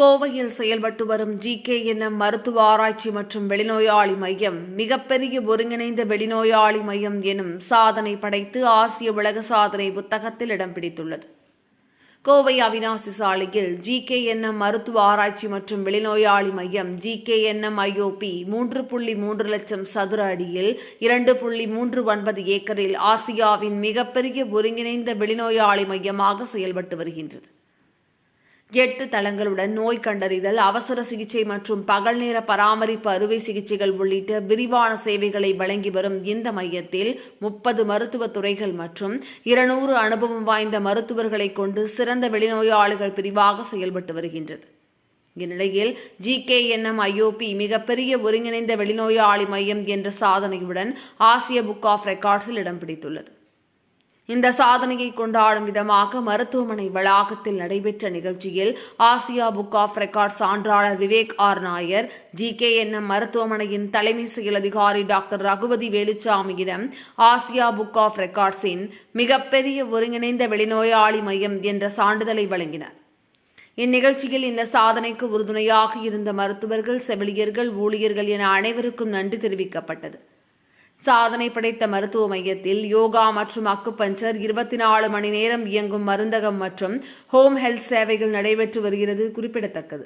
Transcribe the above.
கோவையில் செயல்பட்டு வரும் GKNM மருத்துவ ஆராய்ச்சி மற்றும் வெளிநோயாளி மையம் மிகப்பெரிய ஒருங்கிணைந்த வெளிநோயாளி மையம் எனும் சாதனை படைத்து ஆசிய உலக சாதனை புத்தகத்தில் இடம் பிடித்துள்ளது. கோவை அவிநாசி சாலையில் GKNM மருத்துவ ஆராய்ச்சி மற்றும் வெளிநோயாளி மையம் GKNM IOP 3.3 லட்சம் சதுர அடியில் 2.39 ஏக்கரில் ஆசியாவின் மிகப்பெரிய ஒருங்கிணைந்த வெளிநோயாளி மையமாக செயல்பட்டு வருகின்றது. 8 தளங்களுடன் நோய் கண்டறிதல், அவசர சிகிச்சை மற்றும் பகல் நேர பராமரிப்பு அறுவை சிகிச்சைகள் உள்ளிட்ட விரிவான சேவைகளை வழங்கி வரும் இந்த மையத்தில் 30 மருத்துவ துறைகள் மற்றும் 200 அனுபவம் வாய்ந்த மருத்துவர்களை கொண்டு சிறந்த வெளிநோயாளிகள் பிரிவாக செயல்பட்டு வருகின்றது. இந்நிலையில் GKNM IOP மிகப்பெரிய ஒருங்கிணைந்த வெளிநோயாளி மையம் என்ற சாதனையுடன் ஆசிய புக் ஆஃப் ரெக்கார்ட்ஸில் இடம் பிடித்துள்ளது. இந்த சாதனையை கொண்டாடும் விதமாக மருத்துவமனை வளாகத்தில் நடைபெற்ற நிகழ்ச்சியில் ஆசியா புக் ஆஃப் ரெக்கார்ட் சான்றாளர் விவேக் ஆர் நாயர், GKNM மருத்துவமனையின் தலைமை செயல் அதிகாரி டாக்டர் ரகுபதி வேலுச்சாமியிடம் ஆசியா புக் ஆஃப் ரெக்கார்ட்ஸின் மிகப்பெரிய ஒருங்கிணைந்த வெளிநோயாளி மையம் என்ற சான்றிதழை வழங்கினர். இந்நிகழ்ச்சியில் இந்த சாதனைக்கு உறுதுணையாக இருந்த மருத்துவர்கள், செவிலியர்கள், ஊழியர்கள் என அனைவருக்கும் நன்றி தெரிவிக்கப்பட்டது. சாதனை படைத்த மருத்துவ மையத்தில் யோகா மற்றும் அக்குபஞ்சர், 24 மணி நேரம் இயங்கும் மருந்தகம் மற்றும் ஹோம் ஹெல்த் சேவைகள் நடைபெற்று வருகிறது குறிப்பிடத்தக்கது.